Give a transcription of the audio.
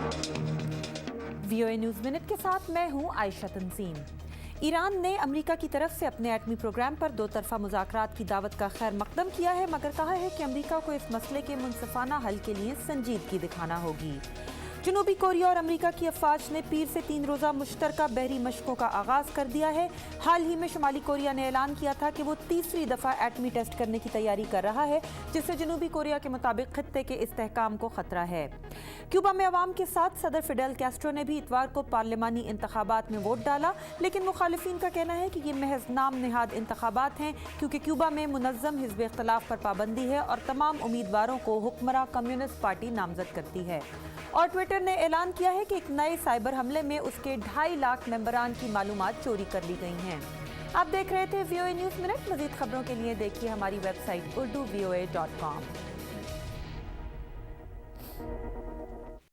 VOA news minute के साथ मैं हूं आयशा तंजीम। ईरान ने अमेरिका की तरफ से अपने एटमी प्रोग्राम पर दो तरफा मुज़ाकरात की दावत का खैर मकदम किया है, मगर कहा है कि अमेरिका को इस मसले के मुनसिफाना हल के लिए संजीदगी दिखाना होगी। जनूबी कोरिया और अमेरिका की अफवाज ने पीर से 3 रोज़ा मुश्तरका बहरी मशकों का आगाज़ कर दिया है। हाल ही में शुमाली कोरिया ने ऐलान किया था कि वो तीसरी दफ़ा एटमी टेस्ट करने की तैयारी कर रहा है, जिससे जनूबी कोरिया के मुताबिक खित्ते के इस्तेहकाम को खतरा है। क्यूबा में अवाम के साथ सदर फिडेल कैस्ट्रो ने भी इतवार को पार्लिमानी इंतखाबात में वोट डाला, लेकिन मुखालिफिन का कहना है कि ये महज नाम निहाद इंतखाबात हैं, क्योंकि क्यूबा में मुनज़्ज़म हिज़्ब इख्तिलाफ पर पाबंदी है और तमाम उम्मीदवारों को हुक्मरां कम्युनिस्ट पार्टी नामजद करती है। और ट्विटर ने ऐलान किया है कि एक नए साइबर हमले में उसके 2.5 लाख मेंबरान की मालूमात चोरी कर ली गई हैं। आप देख रहे थे VOA न्यूज़ मिनट। मज़ीद खबरों के लिए देखिए हमारी वेबसाइट urduvoa.com।